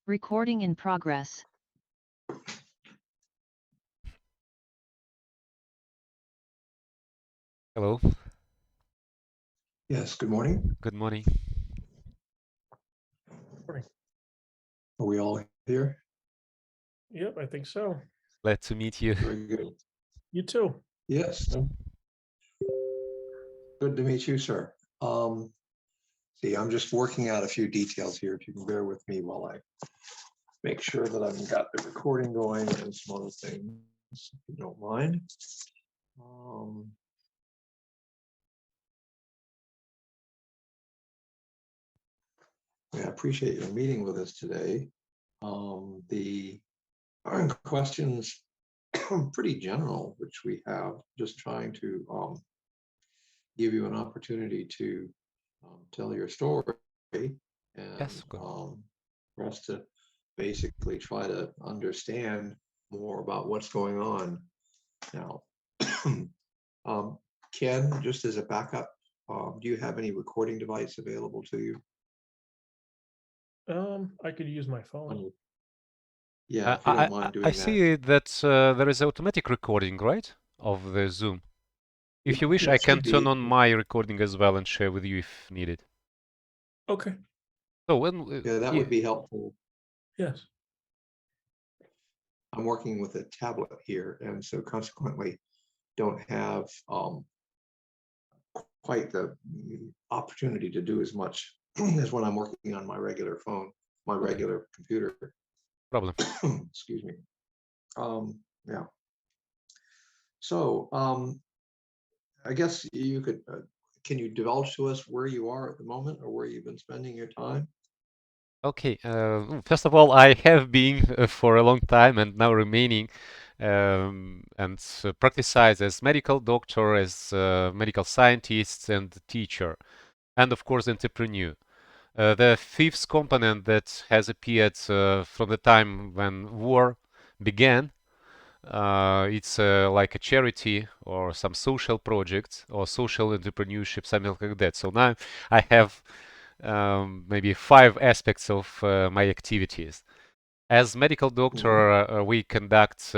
Recording in progress. Hello, Yes, good morning. good morning. Morning. Are we all here? Yep, I think so. Glad to meet you. Very good. You too. Yes. Good to meet you, sir. See, I'm just working out a few details here. If you can bear with me while I make sure that I've got the recording going and some other things, if you don't mind. Yeah, I appreciate your meeting with us today. The questions pretty general, which we have, just trying to give you an opportunity to tell your story and Yes, of course. for us to basically try to understand more about what's going on now. Ken, just as a backup, do you have any recording device available to you? I could use my phone. Yeah, if you don't mind I doing that. see that there is automatic recording, right, of the Zoom. If you wish, Yeah, I it can should turn be. on my recording as well and share with you if needed. Okay. So when Yeah, that would be helpful. Yes. I'm working with a tablet here, and so consequently don't have quite the opportunity to do as much as when I'm working on my regular phone, my regular computer. problem. Excuse me. Yeah. So I guess you could, can you divulge to us where you are at the moment or where you've been spending your time? Okay. First of all, I have been for a long time and now remaining and practice as medical doctor, as medical scientist and teacher, and of course entrepreneur. The fifth component that has appeared from the time when war began, it's like a charity or some social project or social entrepreneurship, something like that. So now I have maybe 5 aspects of my activities. As medical doctor, we conduct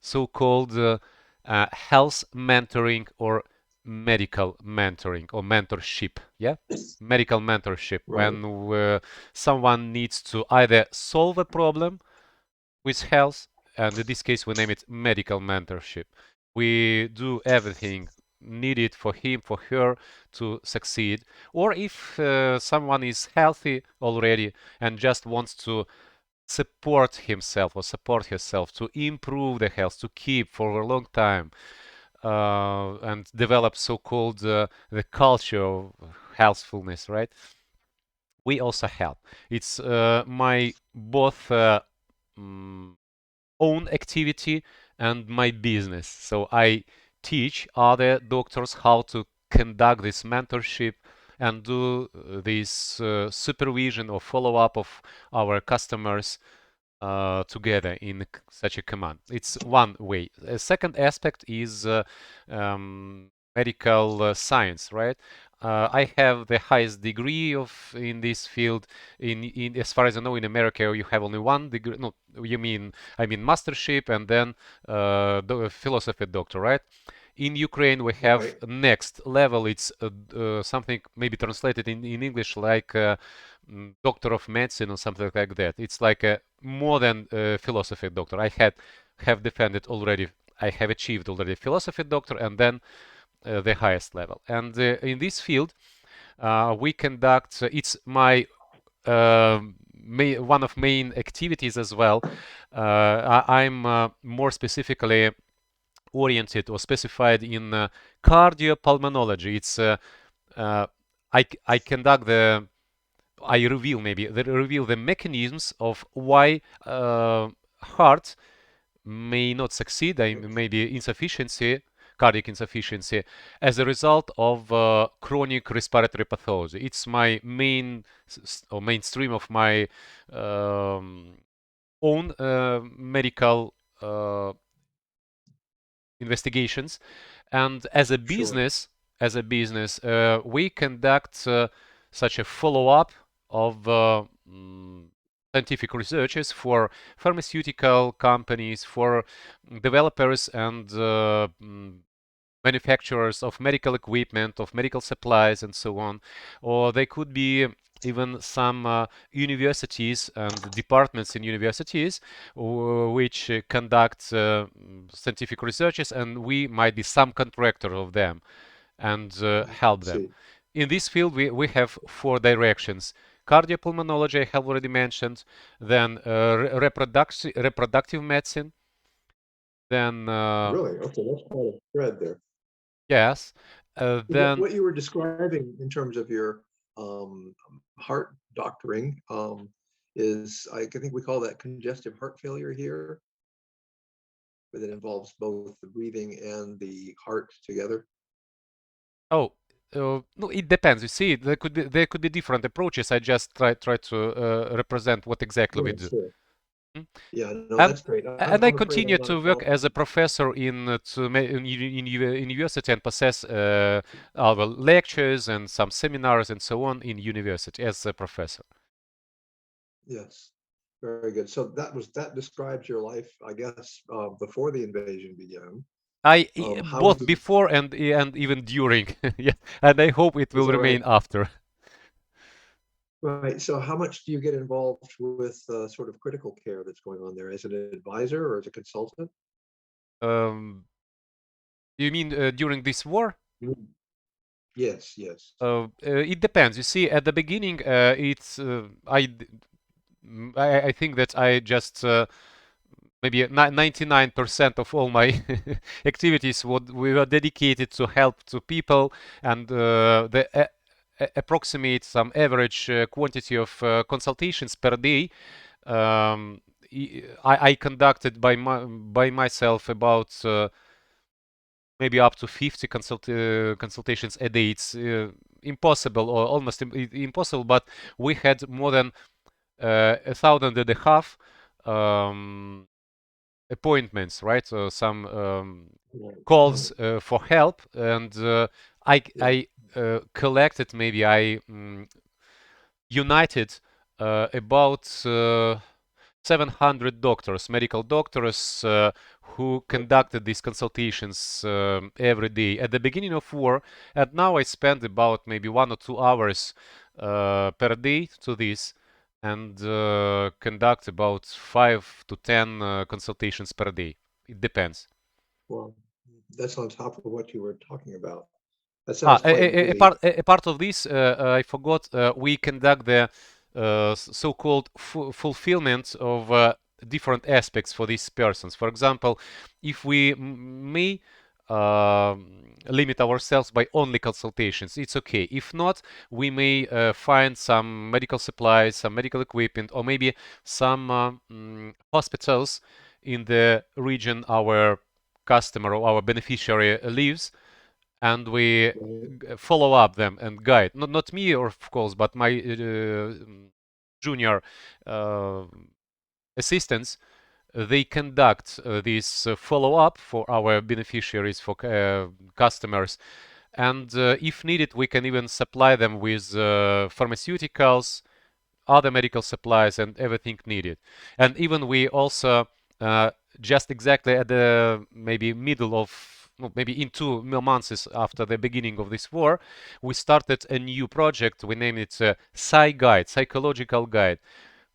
so-called health mentoring or medical mentoring or mentorship. Yeah, medical mentorship Right. when someone needs to either solve a problem with health, and in this case we name it medical mentorship. We do everything needed for him, for her to succeed. Or if someone is healthy already and just wants to support himself or support herself to improve the health, to keep for a long time, and develop so-called the culture of healthfulness, right? We also help. It's my both own activity and my business. So I teach other doctors how to conduct this mentorship and do this supervision or follow-up of our customers together in such a command. It's one way. A second aspect is medical science, right? I have the highest degree of in this field. In as far as I know, in America you have only one degree. No, I mean mastership and then philosophy doctor, right? In Ukraine we have Right. next level. It's something maybe translated in English like doctor of medicine or something like that. It's like a more than philosophy doctor. Have defended already. I have achieved already philosophy doctor and then the highest level. And in this field, we conduct. It's my one of main activities as well. I'm more specifically oriented or specified in cardiopulmonology. It's I conduct the I reveal the mechanisms of why heart may not succeed, maybe insufficiency, cardiac insufficiency, as a result of chronic respiratory pathology. It's my main or mainstream of my own medical investigations, and as a business, we conduct such a follow-up of scientific researches, for pharmaceutical companies, for developers and manufacturers of medical equipment, of medical supplies, and so on. Or they could be even some universities and departments in universities which conduct scientific researches, and we might be some contractor of them and help them. See. In this field, we have 4 directions. Cardiopulmonology, I have already mentioned, then reproductive medicine, then Really? Okay, that's quite a thread there. yes, then What you were describing in terms of your heart doctoring is, I think we call that congestive heart failure here, where that involves both the breathing and the heart together. oh, no, it depends. You see, there could be different approaches. I just try to represent what exactly we Yeah, do. sure. Mm. Yeah, no, And that's great. and I I'm afraid I'm continue not to work as a qualified. professor in university and possess our lectures and some seminars and so on in university as a professor. Yes, very good. So that describes your life, I guess, before the invasion began. How Both did before and even during, yeah, and I hope it is will that right? remain after. Right. So how much do you get involved with sort of critical care that's going on there as an advisor or as a consultant? Um, you mean during this war? Mm. Yes, yes. It depends. You see, at the beginning, it's I think that I just maybe 99% of all my activities we were dedicated to help to people and the approximate some average quantity of consultations per day. Um, I conducted by myself about maybe up to 50 consultations a day. It's impossible or almost impossible, but we had more than 1,500 appointments, right? So some Right, calls right. for help, and Yeah. I collected, maybe I united about 700 doctors, medical doctors, who Right. conducted these consultations every day at the beginning of war, and now I spend about maybe 1 or 2 hours per day to this, and conduct about 5 to 10 consultations per day. It depends. Well, that's on top of what you were talking about. That Ah, sounds quite busy. a part of this, I forgot, we conduct the so-called fulfillment of different aspects for these persons. For example, if we may limit ourselves by only consultations, it's okay. If not, we may find some medical supplies, some medical equipment, or maybe some hospitals in the region our customer or our beneficiary lives, and we Right. follow up them and guide. Not me, of course, but my junior uh, assistants. They conduct this follow up for our beneficiaries, for customers, and if needed, we can even supply them with pharmaceuticals, other medical supplies, and everything needed. And even we also uh, just exactly at the maybe middle of, no, maybe in 2 months after the beginning of this war, we started a new project. We named it Psy Guide, Psychological Guide.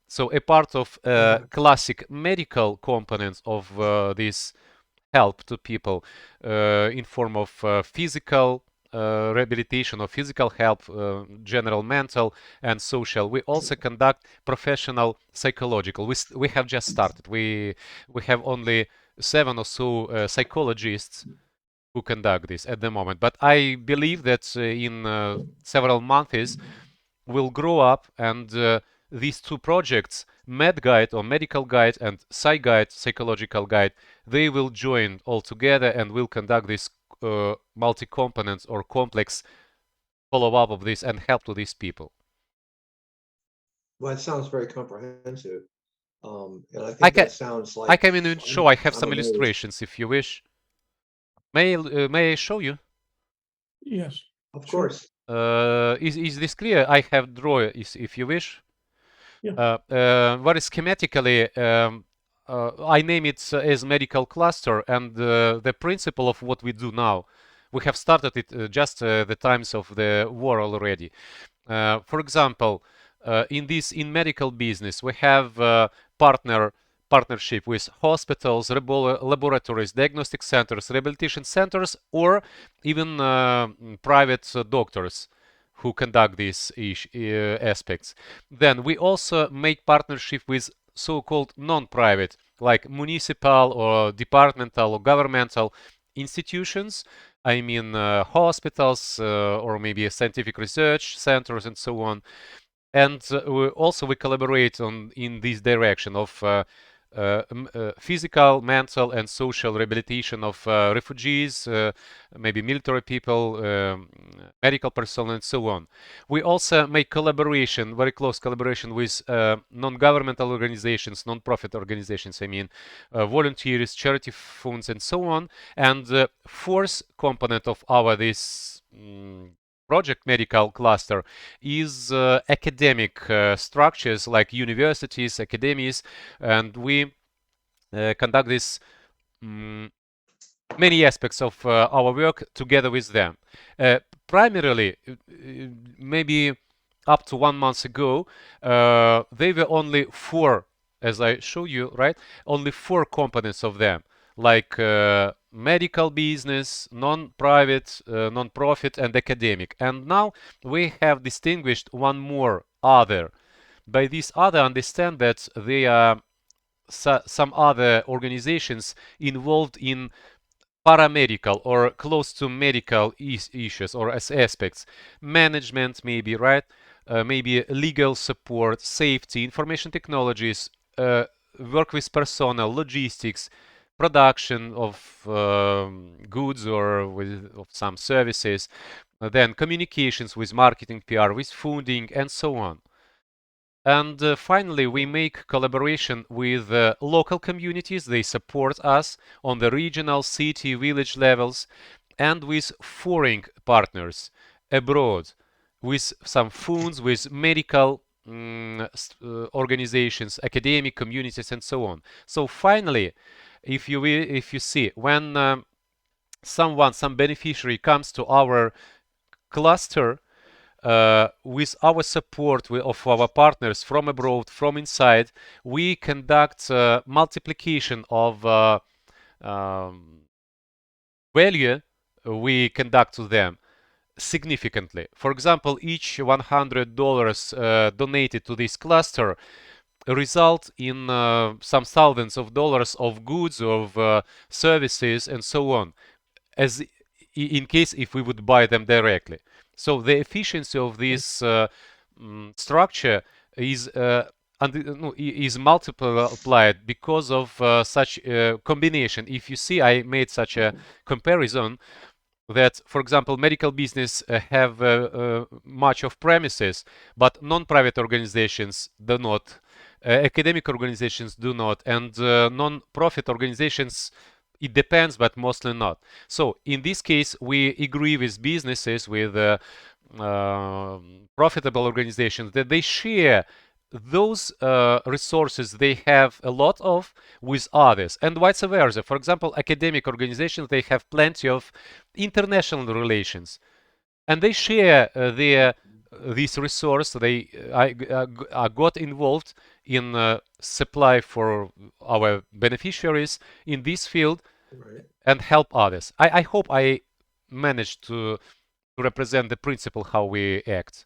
So a part of Uh-huh. classic medical components of this help to people in form of physical rehabilitation or physical help, general mental and social. We also conduct professional psychological. We have just started. We have only 7 or so psychologists who conduct this at the moment. But I believe that in several months will grow up, and these 2 projects, Med Guide or Medical Guide and Psy Guide, Psychological Guide, they will join all together and will conduct this multi-components or complex follow-up of this and help to these people. Well, it sounds very comprehensive. And I I think can that sounds I like can even show. I have I'm some amazed. illustrations if you wish. May I show you? Yes. Of Sure. course. Is this clear? I have draw if you wish. Very schematically, I name it as medical cluster, and the principle of what we do now, we have started it just the times of the war already. For example, in medical business, we have partnership with hospitals, laboratories, diagnostic centers, rehabilitation centers, or even private doctors who conduct these aspects. Then we also make partnership with so-called non-private, like municipal or departmental or governmental institutions. I mean, hospitals or maybe scientific research centers and so on. And we collaborate in this direction of physical, mental, and social rehabilitation of refugees, maybe military people, medical personnel, and so on. We also make collaboration, very close collaboration with non-governmental organizations, non-profit organizations, I mean, volunteers, charity funds, and so on. And the fourth component of this project medical cluster is academic structures like universities, academies, and we conduct this many aspects of our work together with them. Primarily, maybe up to 1 month ago, there were only four, as I show you, right? Only four components of them, like medical business, non-private, non-profit, and academic. And now we have distinguished one more other. By this other, understand that they are some other organizations involved in paramedical or close to medical issues or as aspects, management maybe, right? Maybe legal support, safety, information technologies, work with personnel, logistics, production of goods or of some services, then communications with marketing, PR, with funding, and so on. And finally, we make collaboration with local communities. They support us on the regional, city, village levels, and with foreign partners abroad, with some funds, with medical organizations, academic communities, and so on. So finally, if you see when some beneficiary comes to our cluster, with our support of our partners from abroad, from inside, we conduct multiplication of value we conduct to them significantly. For example, each $100 donated to this cluster result in some thousands of dollars of goods, of services, and so on, as in case if we would buy them directly. So the efficiency of this structure is multiplied because of such a combination. If you see, I made such a comparison that, for example, medical business have much of premises, but non-private organizations do not. Academic organizations do not, and non-profit organizations, it depends, but mostly not. So in this case, we agree with businesses, with profitable organizations, that they share those resources they have a lot of with others, and vice versa. For example, academic organizations, they have plenty of international relations, and they share this resource. They got involved in supply for our beneficiaries in this field, right, and help others. I hope I managed to represent the principle how we act.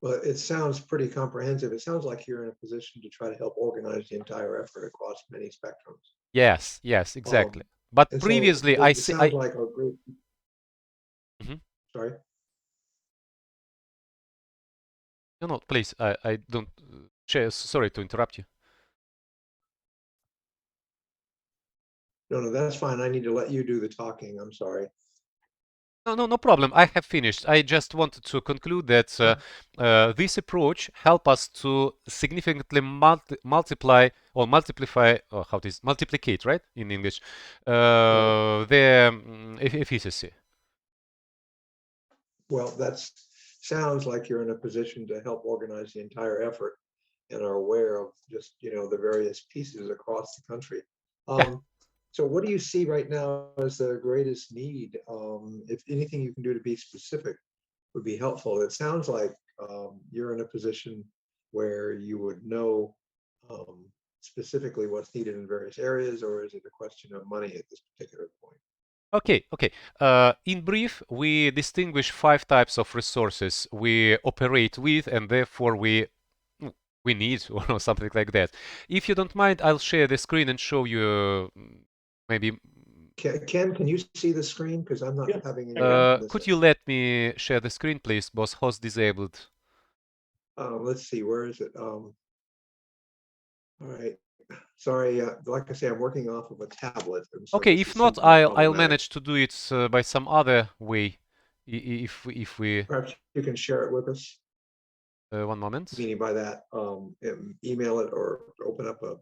Well, it sounds pretty comprehensive. It sounds like you're in a position to try to help organize the entire effort across many spectrums. Yes, exactly. But previously, so it sounds like a group. Sorry. No, please. I don't. Sorry to interrupt you. No, that's fine. I need to let you do the talking. I'm sorry. No problem. I have finished. I just wanted to conclude that this approach help us to significantly multiply or multiply, or how it is, multiplicate, right, in English, the efficiency. Well, sounds like you're in a position to help organize the entire effort and are aware of just, the various pieces across the country. Yeah. So what do you see right now as the greatest need? If anything you can do to be specific would be helpful. It sounds like you're in a position where you would know um, specifically what's needed in various areas, or is it a question of money at this particular point? Okay, okay. In brief, we distinguish 5 types of resources we operate with, and therefore we need, or something like that. If you don't mind, I'll share the screen and show you maybe. Ken, can you see the screen? Because I'm not Yeah, having any I can. luck on this Could end. you let me share the screen, please, boss? Host disabled. Let's see, where is it? All right. Sorry, like I say, I'm working off of a tablet, and so Okay, this if is not, sometimes I'll problematic. manage to do it by some other way. If we Perhaps you can share it with us, 1 moment. meaning by that, email it or open up a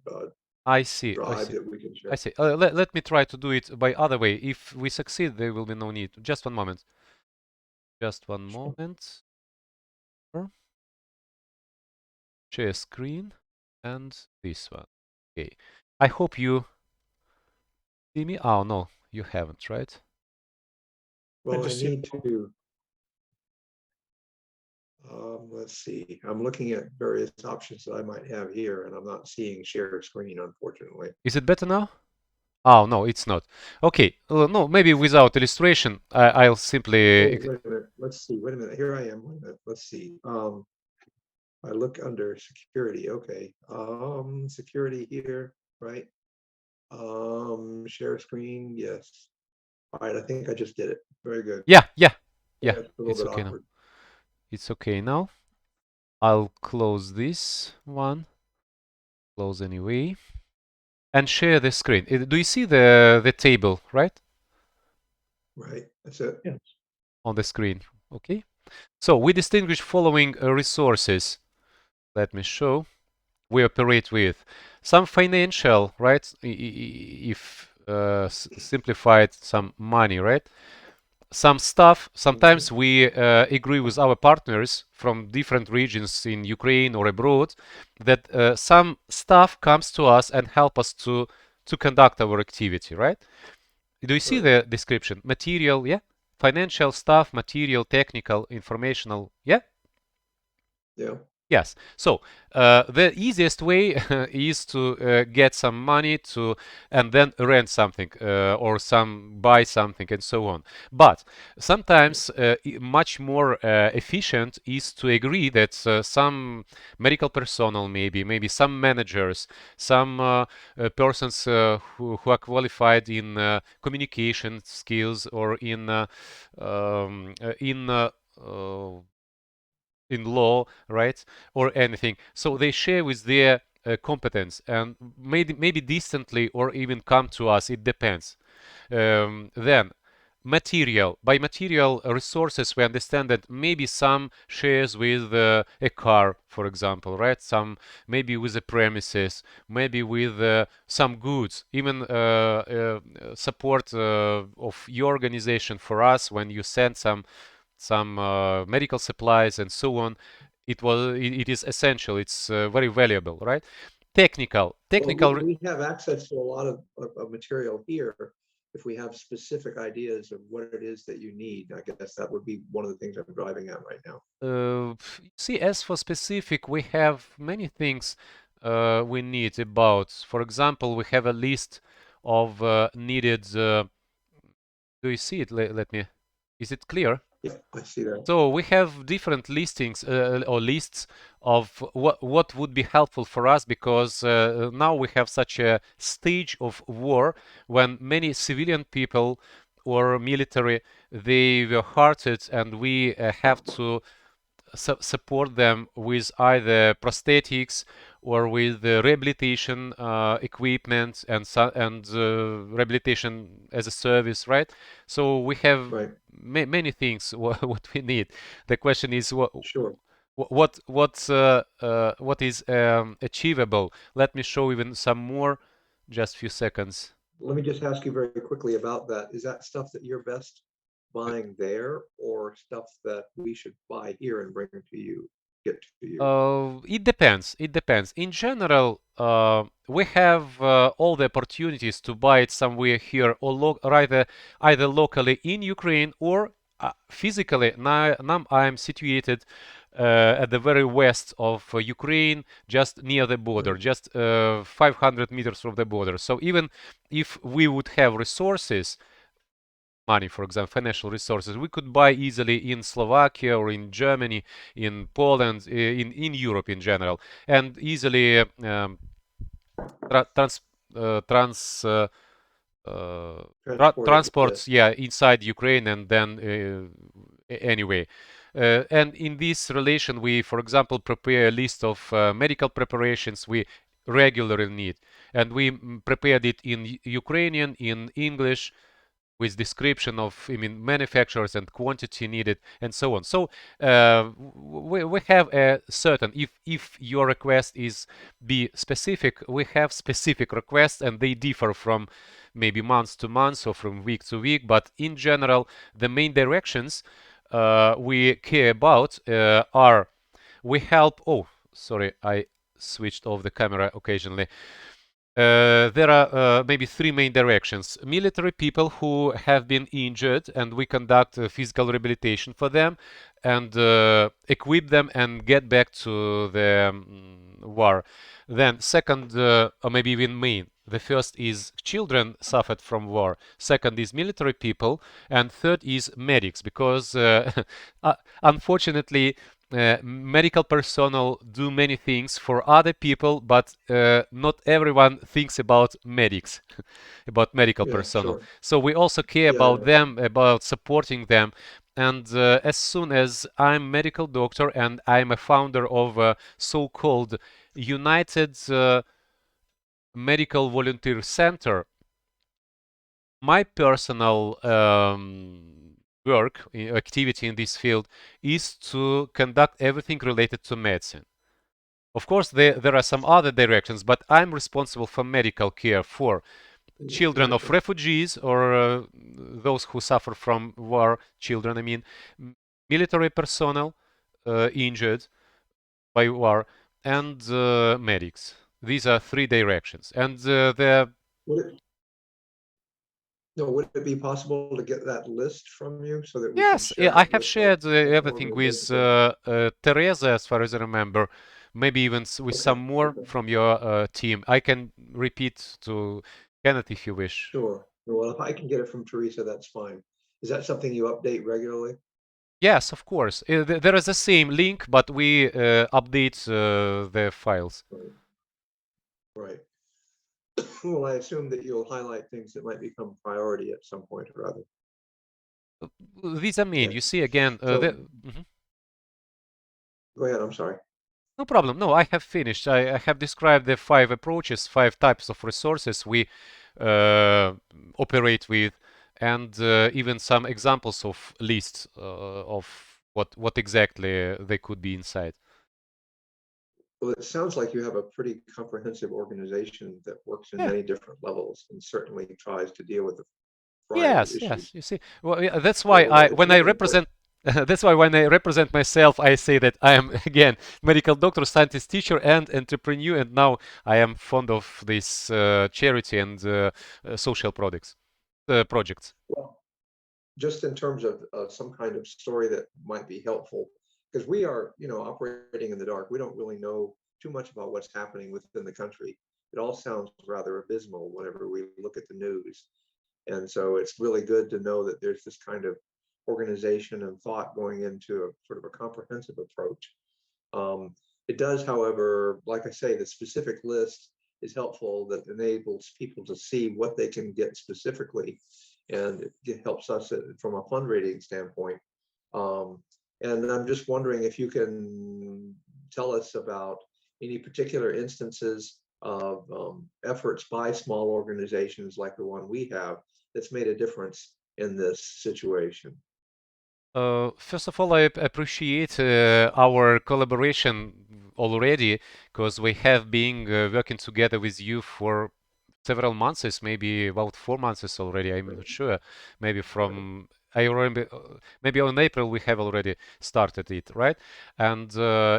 I see, I drive see. that we can I share. see. Let me try to do it by other way. If we succeed, there will be no need. Just 1 moment. Just 1 Sure. moment. Share screen and this one. Okay. I hope you see me. Oh no, you haven't, right? Well, I just see need to, let's see, I'm looking at various options that I might have here, and I'm not seeing share screen, unfortunately. Is it better now? Oh no, it's not. Okay. No, maybe without illustration, I'll Oh, simply. wait a minute. Let's see. Wait a minute. Here I am. Wait a minute. Let's see. I look under security. Okay. Security here, right? Share screen. Yes. All right. I think I just did it. Very good. Yeah, yeah, Yeah, yeah. it's a little It's bit okay now. awkward. It's okay now. I'll close this one. Close anyway. And share the screen. Do you see the table, right? Right. That's it. Yes. On the screen. Okay. So we distinguish following resources. Let me show. We operate with some financial, right? If simplified, some money, right? Some stuff. Sometimes we agree with our partners from different regions in Ukraine or abroad that some stuff comes to us and help us to conduct our activity, right? Do you see Right. the description? Material, yeah? Financial stuff, material, technical, informational, yeah? Yeah. Yes. So the easiest way is to get some money to and then rent something or some buy something and so on. But sometimes much more efficient is to agree that some medical personnel, maybe some managers, some persons who are qualified in communication skills or um, uh, in uh, uh, in law, right, or anything. So they share with their competence and maybe distantly or even come to us. It depends. Then material by material resources we understand that maybe some shares with a car, for example, right, some maybe with the premises, maybe with some goods, even support of your organization for us when you send some medical supplies and so on. It is essential. It's very valuable, right? Technical, Well, technical. we have access to a lot of material here. If we have specific ideas of what it is that you need, I guess that would be one of the things I'm driving at right now. See, as for specific, we have many things we need about. For example, we have a list of needed. Do you see it? Let me. Is it clear? Yeah, I see that. So we have different listings or lists of what would be helpful for us because now we have such a stage of war when many civilian people or military they were hurted and we have to support them with either prosthetics or with the rehabilitation equipment and rehabilitation as a service, right? So we have Right. many things what we need. The question is Sure. what is achievable. Let me show even some more. Just few seconds. Let me just ask you very quickly about that. Is that stuff that you're best buying there, or stuff that we should buy here and bring to you, get to you? It depends. It depends. In general, we have all the opportunities to buy it somewhere here or either locally in Ukraine or physically. Now I'm situated at the very west of Ukraine, just near the border, Right. just 500 meters from the border. So even if we would have resources, money, for example, financial resources, we could buy easily in Slovakia or in Germany, in Poland, in Europe in general, and easily tra trans trans Transported, transports, yes. yeah, inside Ukraine and then anyway. And in this relation, we, for example, prepare a list of medical preparations we regularly need, and we prepared it in Ukrainian, in English, with description of, I mean, manufacturers and quantity needed and so on. So we have a certain, if your request is be specific, we have specific requests and they differ from maybe month to month or from week to week. But in general, the main directions we care about are we help. Oh, sorry, I switched off the camera occasionally. There are maybe three main directions. Military people who have been injured, and we conduct physical rehabilitation for them and equip them and get back to the war. Then second, or maybe even main, the first is children suffered from war. Second is military people, and third is medics, because unfortunately medical personnel do many things for other people, but not everyone thinks about medics, about medical Yeah, personnel. sure. So we also care Yeah, about them, about supporting them. And as soon as I'm medical doctor and I'm a founder of a so-called United Medical Volunteer Center, my personal work, activity in this field is to conduct everything related to medicine. Of course, there are some other directions, but I'm responsible for medical care for children of gotcha. refugees or those who suffer from war, children, I mean, military personnel injured by war, and medics. These are three directions. And Would it, no, would it be possible to get that list from you so that we can yes, yeah, share I it have with our shared everything with organization? Teresa, as far as I remember, maybe even with Okay, some more okay, from your team. I can repeat to Kenneth if you wish. sure. Well, if I can get it from Teresa, that's fine. Is that something you update regularly? Yes, of course. There is the same link, but we update the files. Right. Right. Well, I assume that you'll highlight things that might become priority at some point or other. These are main. Okay. You see again. So go ahead. I'm sorry. No problem. No, I have finished. I have described the five approaches, five types of resources we uh, operate with, and even some examples of lists of what exactly they could be inside. Well, it sounds like you have a pretty comprehensive organization that works in Yeah. many different levels and certainly tries to deal with a variety of Yes. issues. Yes. You see. Well, yeah, that's why So I it's when I really important. represent. That's why when I represent myself, I say that I am again medical doctor, scientist, teacher, and entrepreneur, and now I am fond of this charity and social projects. Well, just in terms of some kind of story that might be helpful, because we are, operating in the dark. We don't really know too much about what's happening within the country. It all sounds rather abysmal whenever we look at the news. And so it's really good to know that there's this kind of organization and thought going into a sort of a comprehensive approach. It does, however, like I say, the specific list is helpful that enables people to see what they can get specifically, and it helps us from a fundraising standpoint. Um, and I'm just wondering if you can tell us about any particular instances of efforts by small organizations like the one we have that's made a difference in this situation. First of all, I appreciate our collaboration already because we have been working together with you for several months, maybe about 4 months already. I'm not Right, sure. Maybe right. from I remember maybe on April we have already started it, right? And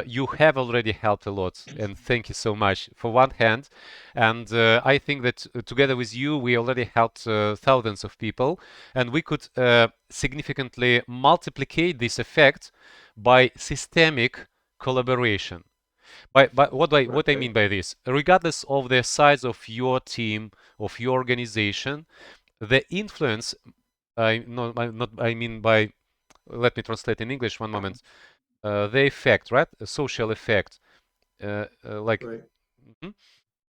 you have already helped a lot, and thank you so much for one hand. And I think that together with you, we already helped thousands of people, and we could significantly multiplicate this effect by systemic collaboration. But what I mean by this, regardless of the size of your team, of your organization, the influence I mean by, let me translate in English one moment. The effect, right? A social effect, like Right. mhm.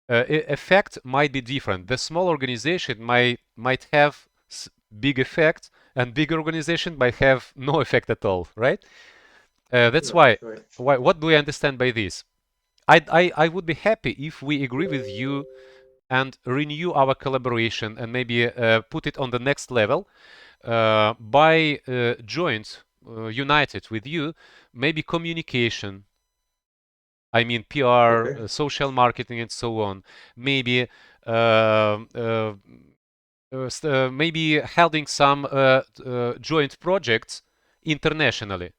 Effect might be different. The small organization might have big effect, and big organization might have no effect at all, right? That's why. Right. What do I understand by this? I would be happy if we agree with you and renew our collaboration and maybe put it on the next level by united with you, maybe communication. I mean PR, Okay. social marketing, and so on. Maybe uh, uh, maybe holding some joint projects internationally.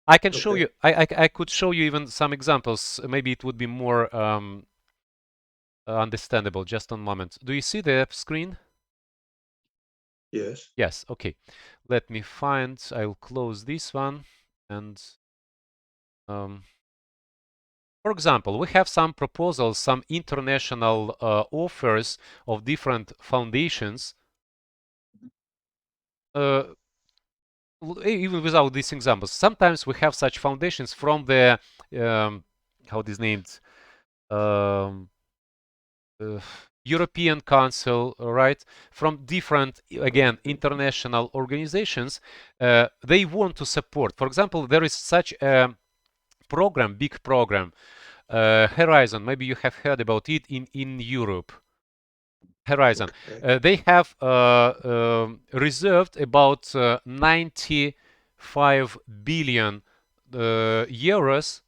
I can show Okay. you. I could show you even some examples. Maybe it would be more understandable. Just one moment. Do you see the screen? Yes. Yes. Okay. Let me find. I'll close this one. And for example, we have some proposals, some international offers of different foundations. Even without these examples, sometimes we have such foundations from the how it is named. Um, European Council, right? From different, again, international organizations, they want to support. For example, there is such a program, big program, Horizon. Maybe you have heard about it in Europe. Horizon. Okay. They have reserved about 95 billion euros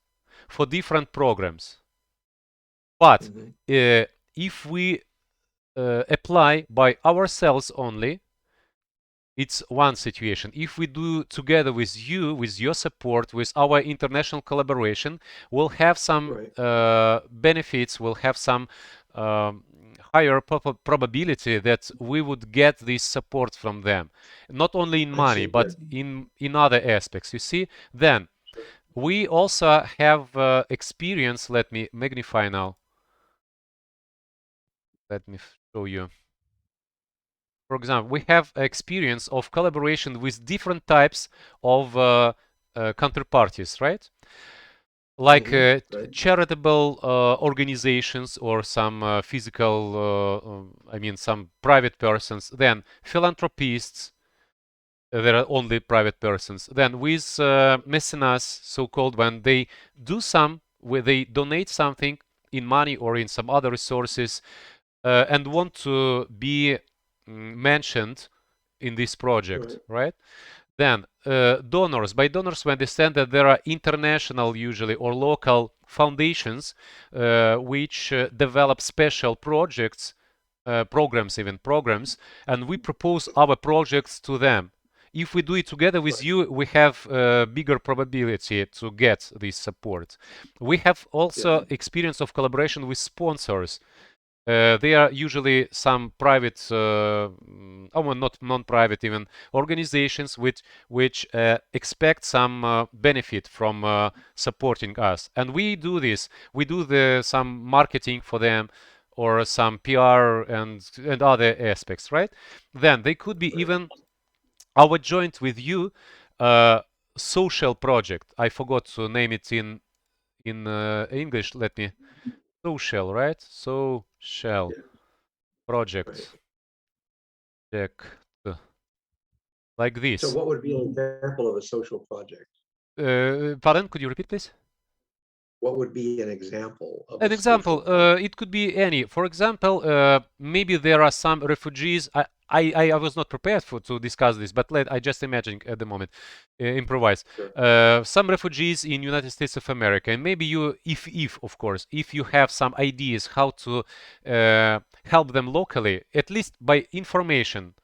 for different programs. But if we apply by ourselves only, it's one situation. If we do together with you, with your support, with our international collaboration, we'll have some benefits, we'll have some higher probability that we would get this support from them, not only in money, but in other aspects. You see, then we also have experience. Let me magnify now. Let me show you. For example, we have experience of collaboration with different types of counterparties, right? Like charitable organizations or some physical, I mean, some private persons, then philanthropists, there are only private persons. Then with mecenas, so-called, when they do where they donate something in money or in some other resources and want to be mentioned in this project, right? Then donors. By donors, we understand that there are international, usually, or local foundations which develop special projects, programs, and we propose our projects to them. If we do it together with you, we have a bigger probability to get this support. We have also experience of collaboration with sponsors. They are usually some private, not non-private even, organizations which expect some benefit from supporting us. And we do this. We do some marketing for them or some PR and other aspects, right? Then they could be even our joint with you social project. I forgot to name it in English. Let me. Social, right? Social project. Like this. So what would be an example of a social project? Pardon, could you repeat, please? What would be an example of An example, it could be any. For example, maybe there are some refugees. I was not prepared to discuss this, but I just imagine at the moment, improvise. Some refugees in United States of America, and maybe you, if of course, if you have some ideas how to help them locally, at least by information,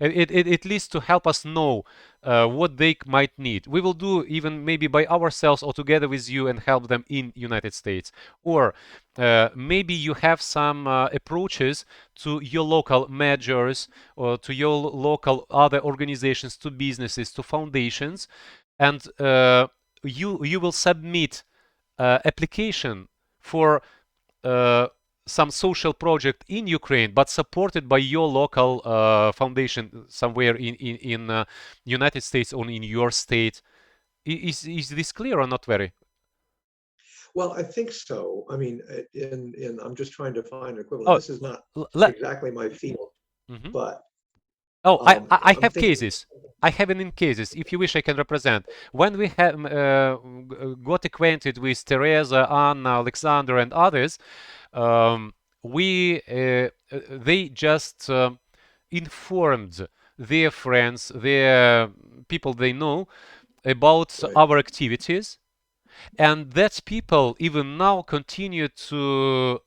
At least to help us know what they might need. We will do even maybe by ourselves or together with you and help them in United States. Or maybe you have some approaches to your local majors or to your local other organizations, to businesses, to foundations, and you will submit application for uh, some social project in Ukraine, but supported by your local foundation somewhere in United States or in your state. Is this clear or not very? Well, I think so. I mean, I'm just trying to find an equivalent. Oh, This is not let. exactly my field, Mhm. but Oh, I I'm have thinking, cases. I have it in cases. If you wish, I can represent. When we have got acquainted with Teresa, Anna, Alexander, and others, um, we they just informed their friends, their people they know about right, our activities, and that people even now continue to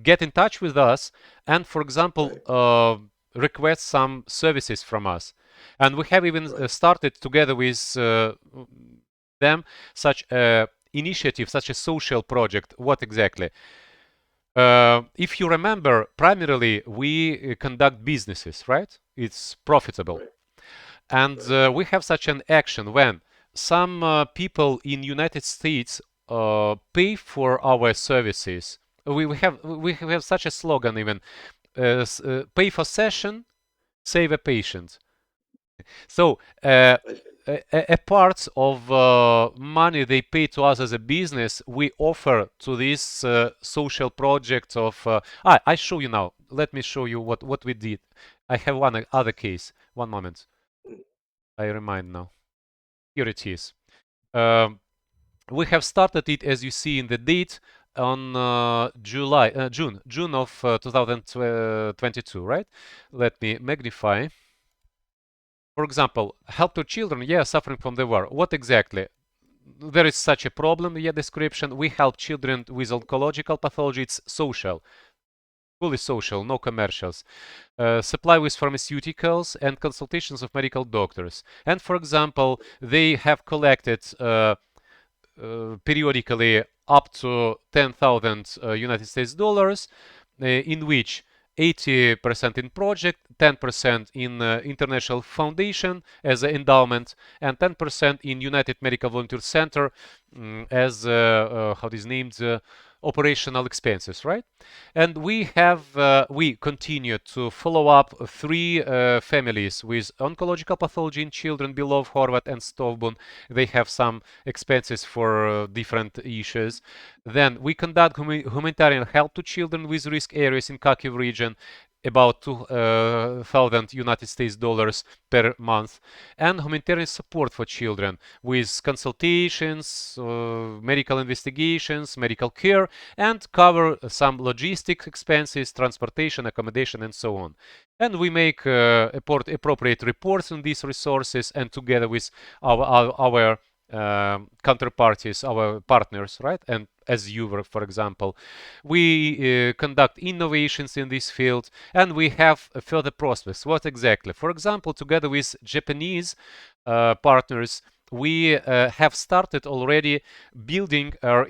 get in touch with us and, for example, right, request some services from us. And we have even right, started together with them such a initiative, such a social project. What exactly? If you remember, primarily we conduct businesses, right? It's profitable. right, And right, we have such an action when some people in United States pay for our services. We have such a slogan even: pay for session, save a patient. So I see. a part of money they pay to us as a business, we offer to this social project of. I show you now. Let me show you what we did. I have one other case. One moment. Mm, I remind now. Here it is. Um, we have started it, as you see in the date, on June of 2022, right? Let me magnify. For example, help to children, yeah, suffering from the war. What exactly? There is such a problem, yeah, description. We help children with oncological pathology. It's social, fully social, no commercials. Supply with pharmaceuticals and consultations of medical doctors. And for example, they have collected periodically up to 10,000 United States dollars, in which 80% in project, 10% in international foundation as an endowment, and 10% in United Medical Volunteer Center as how it is named, operational expenses, right? And we continue to follow up three families with oncological pathology in children below Horvat and Stovbun. They have some expenses for different issues. Then we conduct humanitarian help to children with risk areas in Kharkiv region, about 2,000 United States dollars per month, and humanitarian support for children with consultations, medical investigations, medical care, and cover some logistic expenses, transportation, accommodation, and so on. And we make appropriate reports on these resources, and together with our counterparties, our partners, right? And as you were, for example, we conduct innovations in this field, and we have further prospects. What exactly? For example, together with Japanese partners, we have started already building our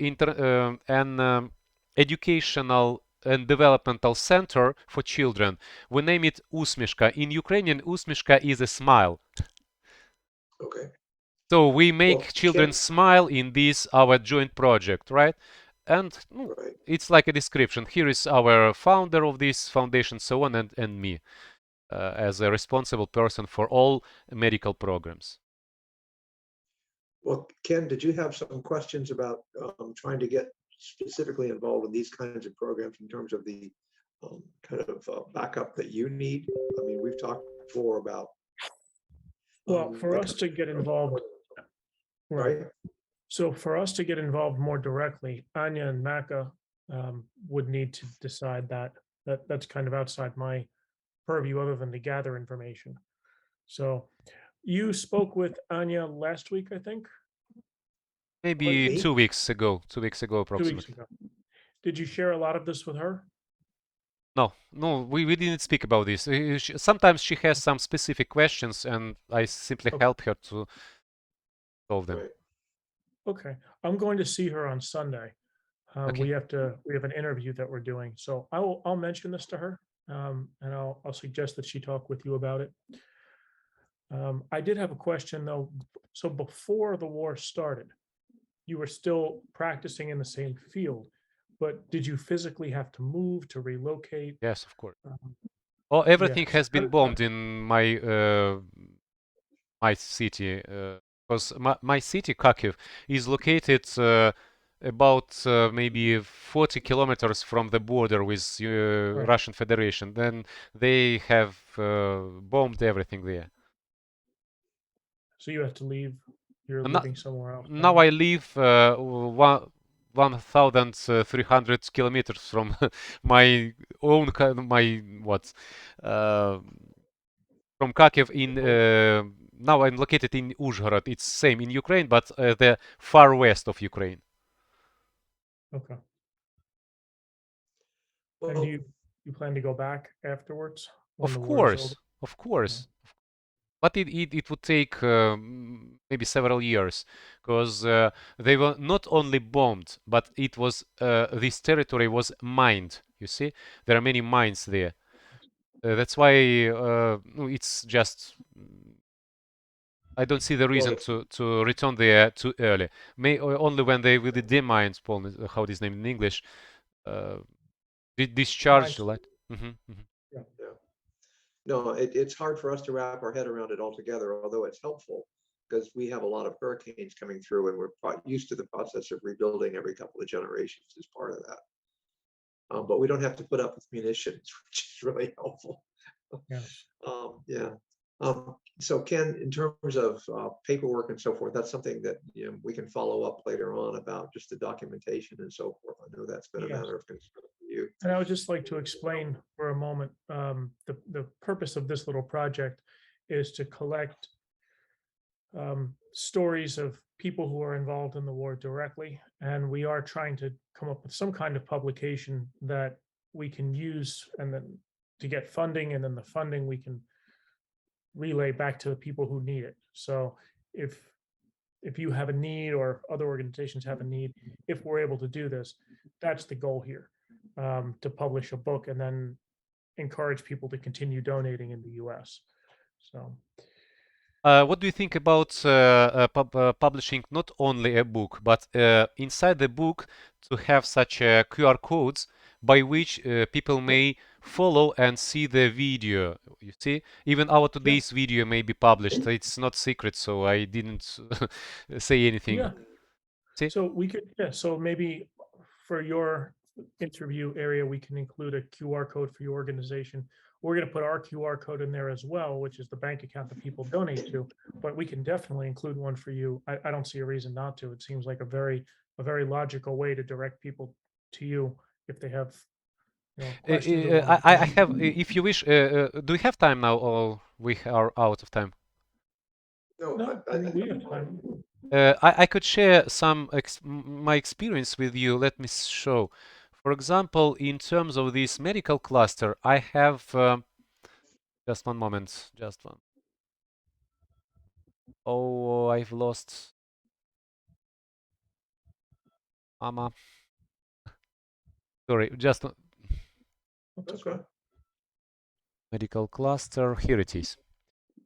an educational and developmental center for children. We name it Usmishka. In Ukrainian, Usmishka is a smile. okay. So we make Well, children Ken, smile in this our joint project, right? And right. it's like a description. Here is our founder of this foundation, so on, and me as a responsible person for all medical programs. Well, Ken, did you have some questions about trying to get specifically involved in these kinds of programs in terms of the kind of backup that you need? I mean, we've talked before about Well, for the us to get involved, right. right? So for us to get involved more directly, Anya and Maka would need to decide that. That's kind of outside my purview, other than to gather information. So you spoke with Anya last week, I think, With Maybe me? 2 weeks ago, 2 weeks ago 2 weeks approximately. ago. Did you share a lot of this with her? No, we didn't speak about this. Sometimes she has some specific questions, and I simply Okay. help her to solve them. Right. Okay, I'm going to see her on Sunday. Okay. We have an interview that we're doing, so I'll mention this to her, and I'll suggest that she talk with you about it. I did have a question though. So before the war started, you were still practicing in the same field, but did you physically have to move to relocate? Yes, of course. Yeah. Everything So has been bombed in my city, because my city, Kharkiv, is located about maybe 40 kilometers from the border with right. Russian Federation. Then they have bombed everything there. So you have to leave. You're And living somewhere else now now. I live 1,300 kilometers from my own my what uh, from Kharkiv in now I'm located in Uzhhorod. It's same in Ukraine, but the far west of Ukraine. Okay. And Well, you plan to go back afterwards when Of the war is over? course, of Yeah. course. But it would take maybe several years because they were not only bombed, but it was this territory was mined. You see, there are many mines there. That's why no, it's just I don't see the well, reason to return there too early. May only when they will demine, how it is named in English, uh, discharge, Mines. like. Hmm. Yeah. yeah. No, it's hard for us to wrap our head around it altogether, although it's helpful because we have a lot of hurricanes coming through and we're used to the process of rebuilding every couple of generations as part of that. But we don't have to put up with munitions, which is really helpful. Yes. Yeah. So Ken, in terms of paperwork and so forth, that's something that we can follow up later on about just the documentation and so forth. I know that's been a Yes. matter of concern for you. And I would just like to explain for a moment, the purpose of this little project is to collect stories of people who are involved in the war directly. And we are trying to come up with some kind of publication that we can use and then to get funding, and then the funding we can relay back to the people who need it. So if if you have a need or other organizations have a need, if we're able to do this, that's the goal here, to publish a book and then encourage people to continue donating in the US. So, What do you think about publishing not only a book, but inside the book to have such QR codes by which people yeah, may follow and see the video? You see, even our yeah, today's video may be published. It's not secret, so I didn't say anything. yeah. See? So we could, yeah, so maybe for your interview area, we can include a QR code for your organization. We're going to put our QR code in there as well, which is the bank account that people donate to, but we can definitely include one for you. I don't see a reason not to. It seems like a very logical way to direct people to you if they have, questions or want to I donate. have, if you wish, do we have time now, or we are out of time? No, No, we have time. I could share some my experience with you. Let me show. For example, in terms of this medical cluster, I have just one moment, just one. Oh, I've lost Mama. Sorry, just that's right. medical cluster. Here it is.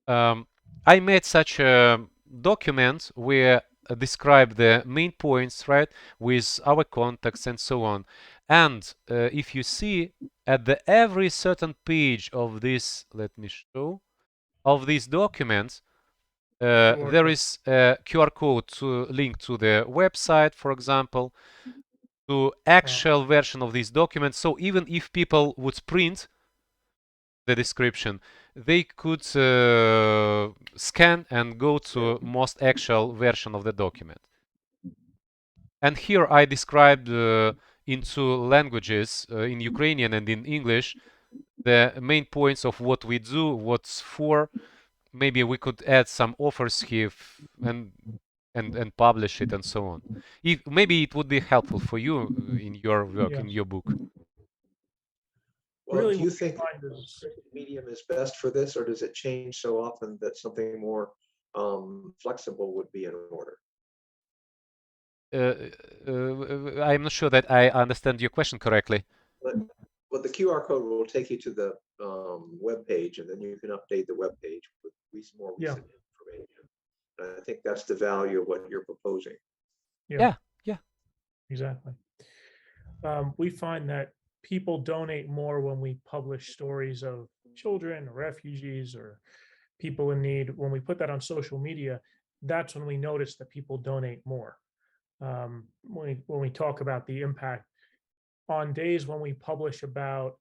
I made such a document where I describe the main points, right, with our contacts and so on. And if you see at the every certain page of this, let me show, of these documents, QR there code. is a QR code to link to the website, for example, to Wow. actual version of these documents. So even if people would print the description, they could scan and go to most actual version of the document. And here I described in two languages, in Ukrainian and in English, the main points of what we do, what's for. Maybe we could add some offers here and publish it and so on. Maybe it would be helpful for you in your work, in Yes. your book. Well, Really do you what we think find the is, printed medium is best for this, or does it change so often that something more flexible would be in order? I'm not sure that I understand your question correctly. But, well, the QR code will take you to the web page, and then you can update the web page with more yeah, recent information. And I think that's the value of what you're proposing. Yeah, yeah. exactly. We find that people donate more when we publish stories of children, or refugees, or people in need. When we put that on social media, that's when we notice that people donate more. When we talk about the impact on days when we publish about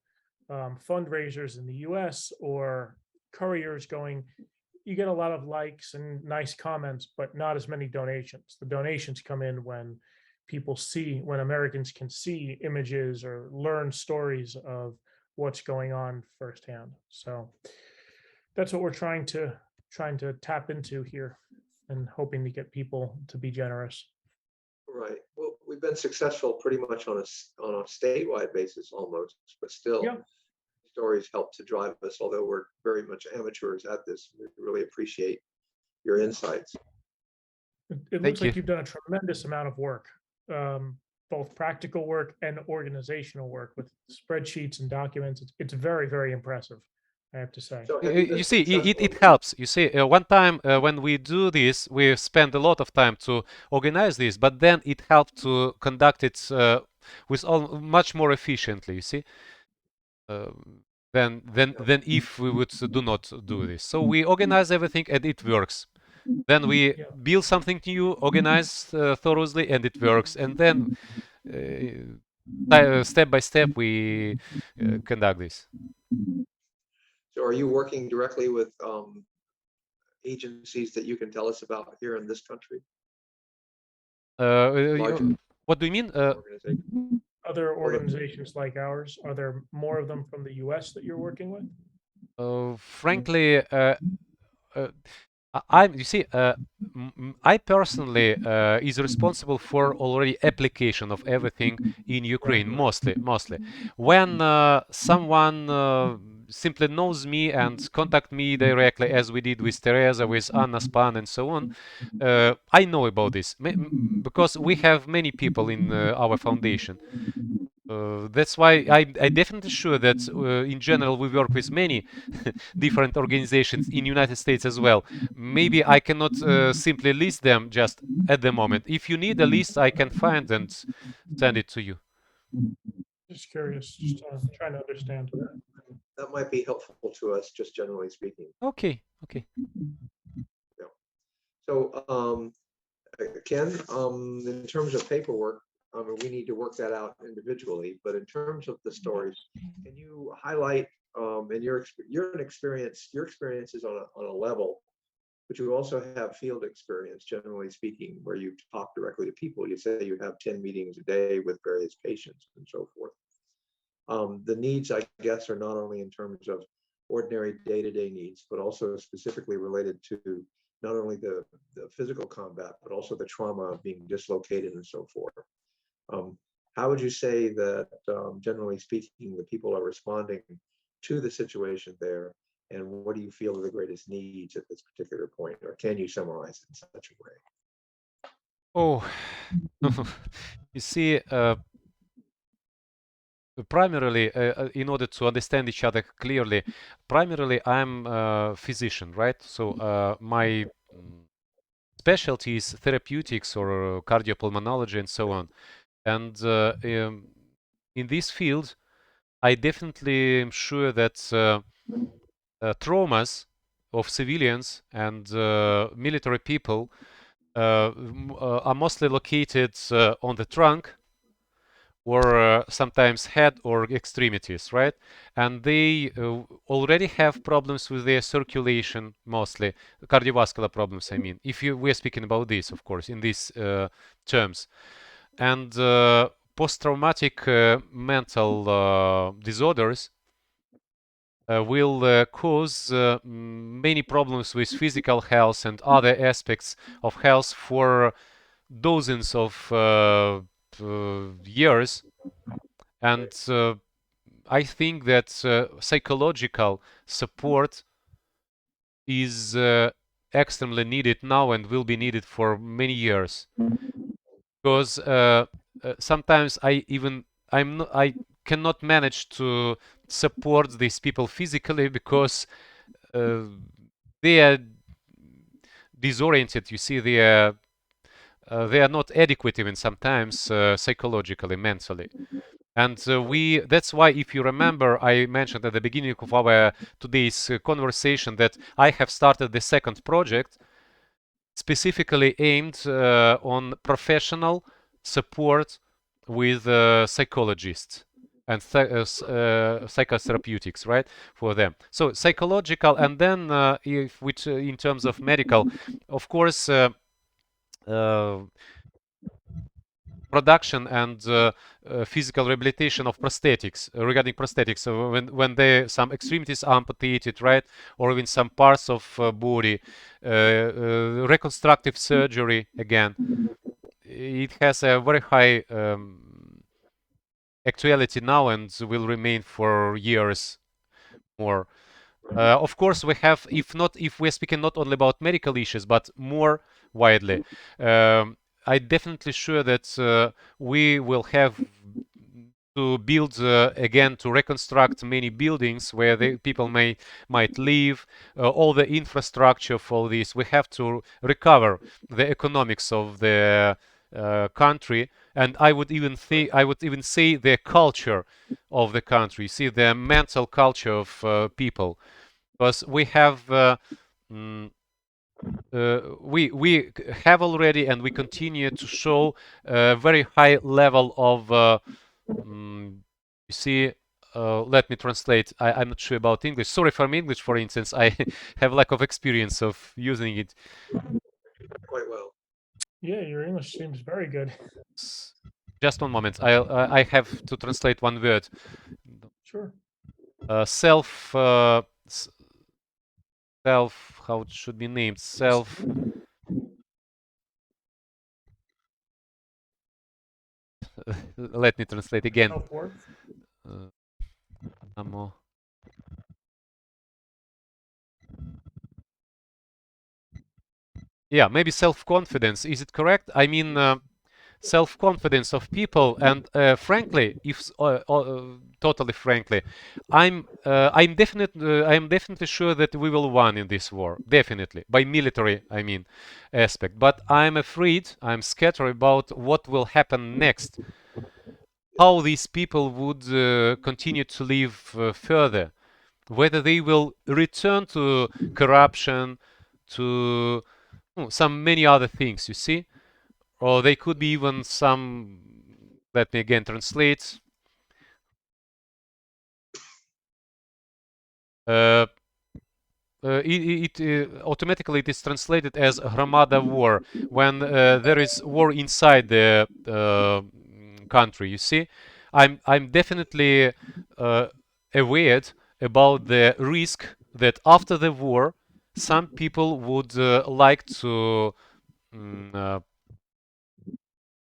fundraisers in the US or couriers going, you get a lot of likes and nice comments, but not as many donations. The donations come in when people see, when Americans can see images or learn stories of what's going on firsthand. So that's what we're trying to tap into here and hoping to get people to be generous. Right. Well, we've been successful pretty much on a statewide basis almost, but still Yeah, stories help to drive us, although we're very much amateurs at this. We really appreciate your insights. it looks Thank you. like you've done a tremendous amount of work, both practical work and organizational work with spreadsheets and documents. It's very, very impressive, I have to say. So have you You been see, it successful? helps. You see, one time when we do this, we spend a lot of time to organize this, but then it helps to conduct it with much more efficiently. You see, uh, than if we would do not do this. So we organize everything and it works. Then we Yeah, build something new, organize thoroughly, and it works. And then step by step we conduct this. So are you working directly with agencies that you can tell us about here in this country? Larger What do you mean? organizations? other Well, organizations like ours, are there more of them from the US that you're working with? Frankly, you see, I personally is responsible for already application of everything in Ukraine, mostly. When someone simply knows me and contact me directly, as we did with Teresa, with Anna Span, and so on, I know about this because we have many people in our foundation. That's why I definitely sure that in general we work with many different organizations in United States as well. Maybe I cannot simply list them just at the moment. If you need a list, I can find and send it to you. Just curious, just trying to understand. that might be helpful to us, just generally speaking. Okay, okay. Yeah. So, Ken, in terms of paperwork, we need to work that out individually. But in terms of the stories, can you highlight and your experience is on a level, but you also have field experience, generally speaking, where you talk directly to people. You say you have 10 meetings a day with various patients and so forth. The needs, I guess, are not only in terms of ordinary day-to-day needs, but also specifically related to not only the physical combat, but also the trauma of being dislocated and so forth. How would you say that, generally speaking, the people are responding to the situation there? And what do you feel are the greatest needs at this particular point? Or can you summarize it in such a way? Oh, you see, primarily, in order to understand each other clearly, primarily I'm a physician, right? So my specialty is therapeutics or cardiopulmonology and so on. And in this field, I definitely am sure that traumas of civilians and military people are mostly located on the trunk or sometimes head or extremities, right? And they already have problems with their circulation, mostly cardiovascular problems. I mean, if we're speaking about this, of course, in these terms, and post-traumatic mental disorders will cause many problems with physical health and other aspects of health for dozens of years. And I think that psychological support is extremely needed now and will be needed for many years. Because sometimes I cannot manage to support these people physically because uh, they are disoriented. You see, they are not adequate even sometimes psychologically, mentally. And that's why, if you remember, I mentioned at the beginning of our today's conversation that I have started the second project specifically aimed on professional support with psychologists and psychotherapeutics, right, for them. So psychological, and then if which in terms of medical, of course, production and physical rehabilitation of prosthetics regarding prosthetics. So when some extremities are amputated, right, or even some parts of body, reconstructive surgery again, it has a very high actuality now and will remain for years more. Of course, we have, if we're speaking not only about medical issues, but more widely, I'm definitely sure that we will have to build again, to reconstruct many buildings where the people might live, all the infrastructure for this. We have to recover the economics of the country, and I would even say the culture of the country. See, the mental culture of people, because we have we have already and we continue to show a very high level of you see, let me translate. I'm not sure about English. Sorry for English, for instance. I have lack of experience of using it. Quite well. Yeah, your English seems very good. Just one moment. I have to translate one word. Sure. Self self, how it should be named, self. Let me translate again. Self-worth. Amo. Yeah, maybe self-confidence. Is it correct? I mean, self-confidence of people, and frankly, if totally frankly, I'm definitely sure that we will win in this war, definitely, by military, I mean, aspect. But I'm afraid, I'm scared about what will happen next, how these people would continue to live further, whether they will return to corruption, to some many other things, you see, or they could be even some, let me again translate, uh, automatically it is translated as Hromada war when there is war inside the country. You see, I'm definitely aware about the risk that after the war, some people would like mm, uh,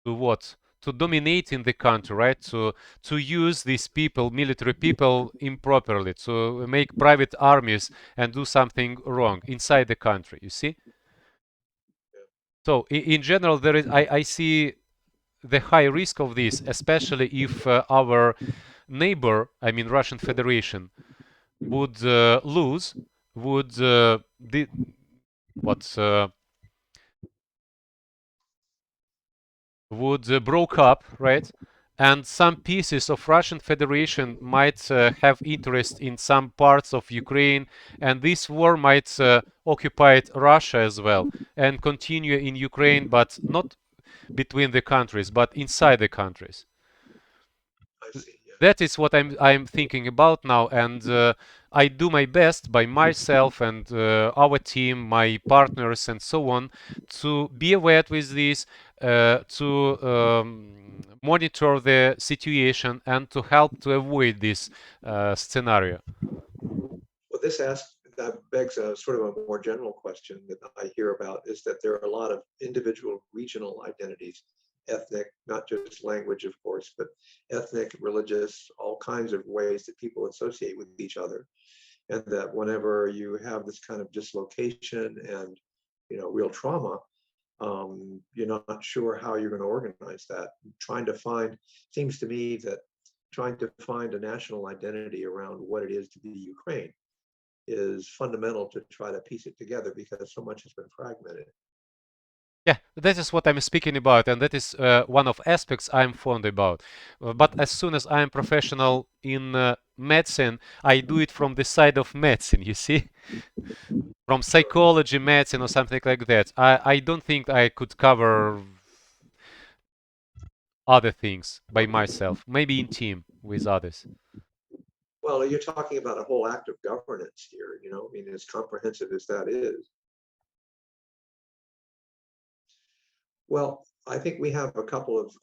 to what? To dominate in the country, right? To use these people, military people, improperly, to make private armies and do something wrong inside the country. You see? So in general, there is I see the high risk of this, especially if our neighbor, I mean Russian Federation, would lose, would what would broke up, right? And some pieces of Russian Federation might have interest in some parts of Ukraine, and this war might occupy Russia as well and continue in Ukraine, but not between the countries, but inside the countries. I see. Yeah. That is what I'm thinking about now, and I do my best by myself and our team, my partners, and so on, to be aware with this, to monitor the situation, and to help to avoid this scenario. Well, that begs a sort of a more general question that I hear about, is that there are a lot of individual regional identities ethnic, not just language, of course, but ethnic, religious, all kinds of ways that people associate with each other. And that whenever you have this kind of dislocation and, real trauma, you're not sure how you're going to organize that. Trying to find, seems to me that trying to find a national identity around what it is to be Ukraine is fundamental to try to piece it together because so much has been fragmented. Yeah, that is what I'm speaking about, and that is one of aspects I'm fond about. But as soon as I'm professional in medicine, I do it from the side of medicine, you see? From Sure. psychology, medicine, or something like that. I don't think I could cover other things by myself, maybe in team with others. Well, you're talking about a whole act of governance here, I mean, as comprehensive as that is. Well, I think we have a couple of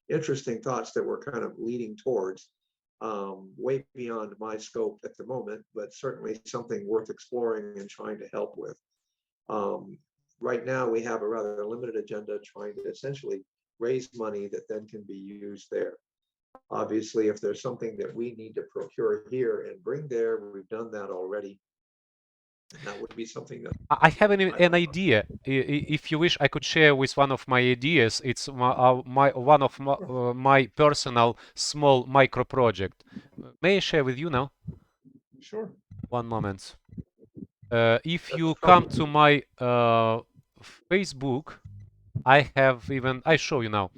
interesting thoughts that we're kind of leading towards, way beyond my scope at the moment, but certainly something worth exploring and trying to help with. Um, right now, we have a rather limited agenda trying to essentially raise money that then can be used there. Obviously, if there's something that we need to procure here and bring there, we've done that already. And that would be something that I have I an idea. If you wish, I could share with one of my ideas. It's my one of Sure. my personal small micro project. May I share with you now? Sure. One moment. If that's you come probably to my Facebook, I show you now.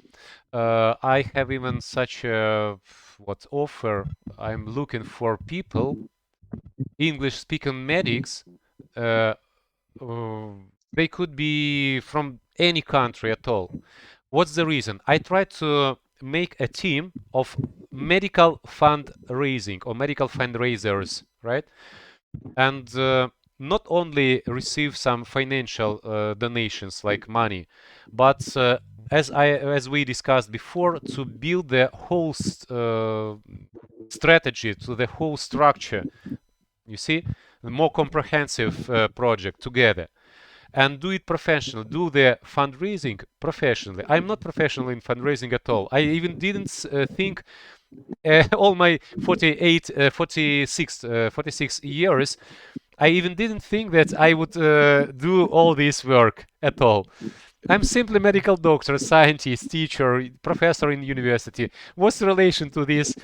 I have even such a what offer. I'm looking for people, English speaking medics. Uh, uh, they could be from any country at all. What's the reason? I try to make a team of medical fundraising or medical fundraisers, right? And not only receive some financial donations like money, but as we discussed before, to build the whole strategy, to the whole structure. You see, the more comprehensive project together, and do it professionally. Do the fundraising professionally. I'm not professional in fundraising at all. I even didn't think all my 46 years, I even didn't think that I would do all this work at all. I'm simply medical doctor, scientist, teacher, professor in university. What's the relation to these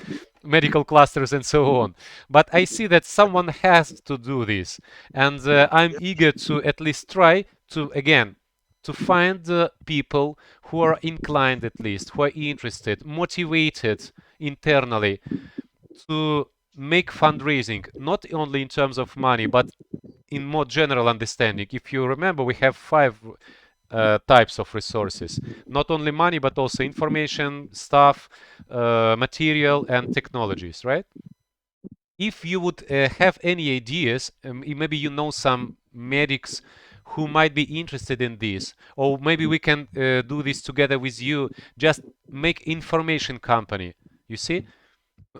medical clusters and so on? But I see that someone has to do this, and I'm yeah, eager to at least try to again to find people who are inclined, at least who are interested, motivated internally to make fundraising, not only in terms of money, but in more general understanding. If you remember, we have five types of resources, not only money, but also information, stuff, material, and technologies, right? If you would have any ideas, maybe you know some medics who might be interested in this, or maybe we can do this together with you, just make information company, you see?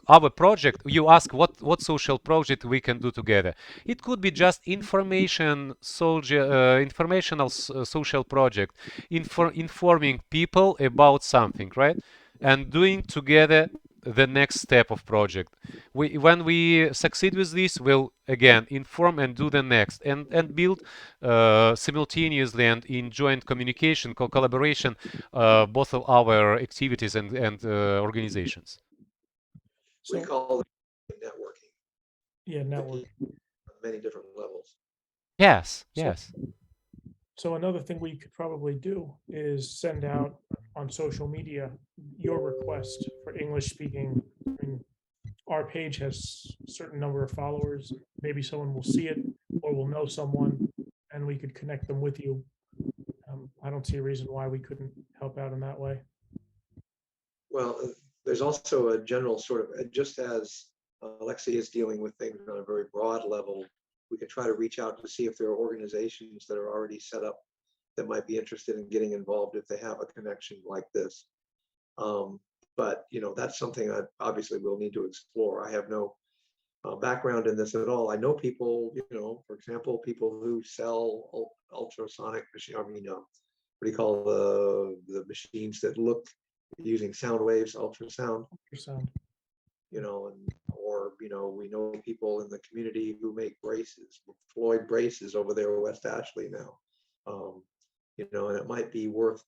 Our project, you ask what social project we can do together. It could be just informational social project, informing people about something, right? And doing together the next step of project. When we succeed with this, we'll again inform and do the next, and build simultaneously and in joint communication, collaboration, both of our activities and organizations. we So call it networking yeah, to network. people on many different levels. Yes, So yes. so another thing we could probably do is send out on social media your request for English speaking. I mean, our page has a certain number of followers. Maybe someone will see it or will know someone, and we could connect them with you. I don't see a reason why we couldn't help out in that way. Well, there's also a general sort of, just as Alexei is dealing with things on a very broad level, we can try to reach out to see if there are organizations that are already set up that might be interested in getting involved if they have a connection like this. Um, but that's something I obviously will need to explore. I have no background in this at all. I know people, for example, people who sell ultrasonic machine, what do you call the machines that look using sound waves, ultrasound, Ultrasound. you know, or, you know, we know people in the community who make braces, Floyd braces over there in West Ashley now. You know, and it might be worth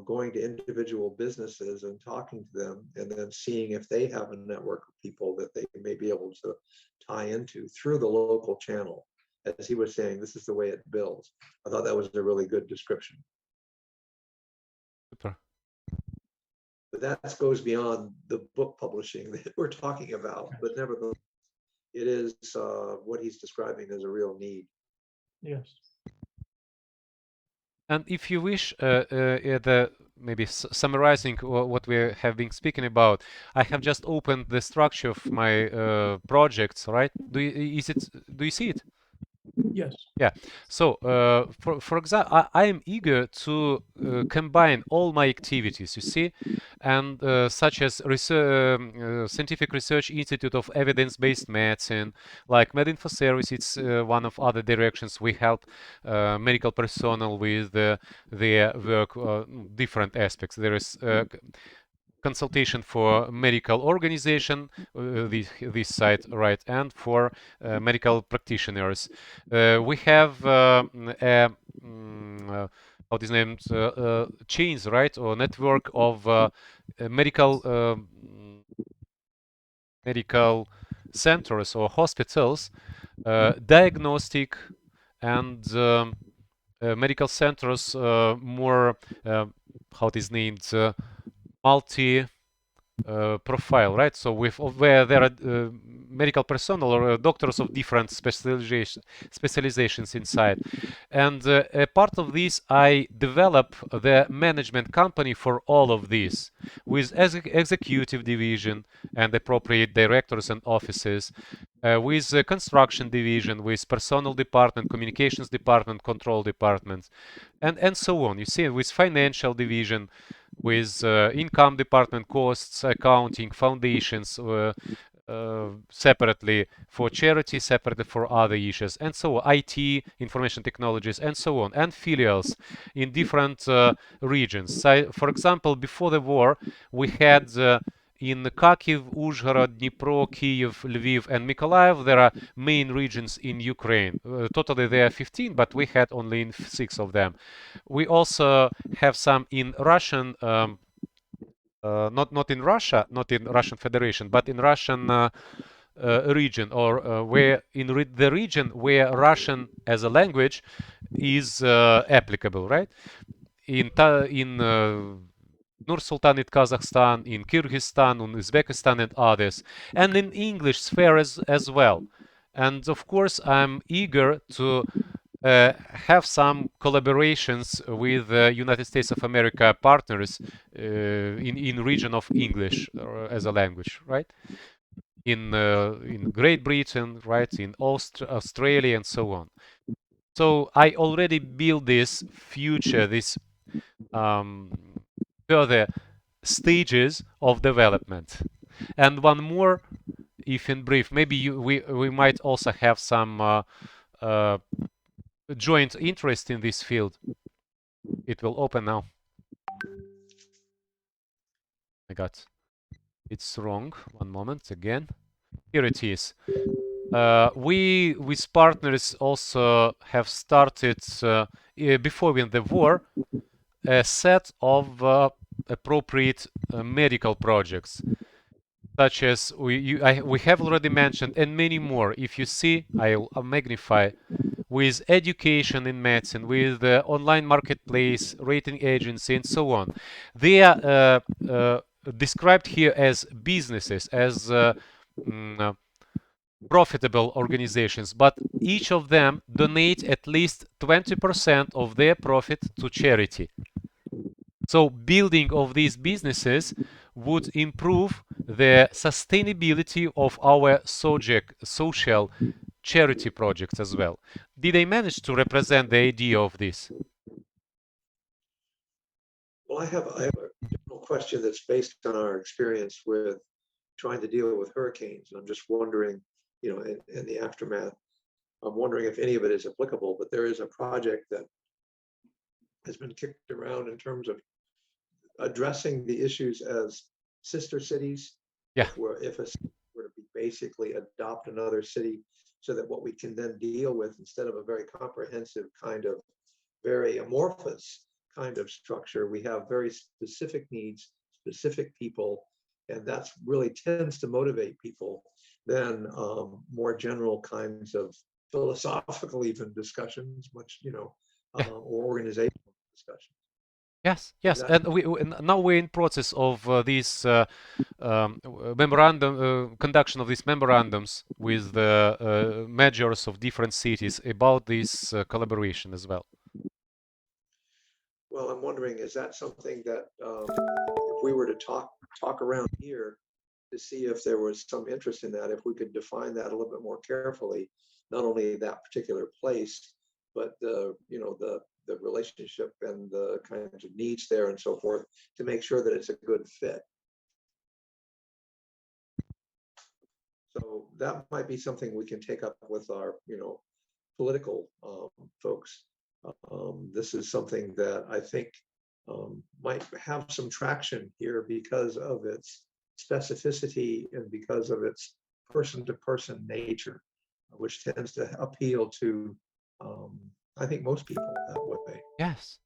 going to individual businesses and talking to them, and then seeing if they have a network of people that they may be able to tie into through the local channel. As he was saying, this is the way it builds. I thought that was a really good description. Super. But that goes beyond the book publishing that we're talking about. But nevertheless, it is what he's describing as a real need. Yes. And if you wish, maybe summarizing what we have been speaking about, I have just opened the structure of my projects, right? Do you see it? Yes. Yeah. So, for example, I am eager to combine all my activities, you see, and such as Scientific Research Institute of Evidence-Based Medicine, like MedInfo Service. It's one of other directions we help medical personnel with their work, different aspects. There is consultation for medical organization, this side, right, and for medical practitioners. We have how these names chains, right, or network of medical centers or hospitals, diagnostic and medical centers, more how it is named, multi profile, right? So where there are medical personnel or doctors of different specializations inside. And a part of this, I develop the management company for all of this with executive division and appropriate directors and offices, with the construction division, with personnel department, communications department, control departments, and so on. You see, with financial division, with income department, costs, accounting, foundations, separately for charity, separately for other issues, and so on, IT, information technologies, and so on, and filials in different regions. So, for example, before the war, we had in Kharkiv, Uzhhorod, Dnipro, Kyiv, Lviv, and Mykolaiv, there are main regions in Ukraine. Totally there are 15, but we had only 6 of them. We also have some in Russian, not in Russia, not in Russian Federation, but in Russian region, or where in the region where Russian as a language is applicable, right? In Nur Sultanate, Kazakhstan, in Kyrgyzstan, in Uzbekistan, and others, and in English sphere as well. And of course, I'm eager to have some collaborations with United States of America partners in region of English as a language, right? In Great Britain, right? In Australia, and so on. So I already built this future, this further stages of development. And one more, if in brief, maybe we might also have some joint interest in this field. It will open now. I got it's wrong. One moment again. Here it is. We with partners also have started before the war a set of appropriate medical projects, such as we have already mentioned, and many more. If you see, I'll magnify, with education in medicine, with the online marketplace, rating agency, and so on. They are described here as businesses, as profitable organizations, but each of them donate at least 20% of their profit to charity. So building of these businesses would improve the sustainability of our social charity projects as well. Did I manage to represent the idea of this? Well, I have a general question that's based on our experience with trying to deal with hurricanes. And I'm just wondering, you know, in the aftermath, I'm wondering if any of it is applicable, but there is a project that has been kicked around in terms of addressing the issues as sister cities. Yeah. If a city were to be basically adopt another city, so that what we can then deal with, instead of a very comprehensive kind of very amorphous kind of structure, we have very specific needs, specific people, and that's really tends to motivate people than more general kinds of philosophical even discussions, much or organizational discussions. Yes, Is yes, that and now we're in process of this memorandum conduction of these memorandums with the mayors of different cities about this collaboration as well. Well, I'm wondering, is that something that if we were to talk around here to see if there was some interest in that, if we could define that a little bit more carefully, not only that particular place, but the relationship and the kinds of needs there and so forth, to make sure that it's a good fit. So that might be something we can take up with our, political folks. This is something that I think might have some traction here because of its specificity and because of its person-to-person nature, which tends to appeal to, I think, most people that way. Yes.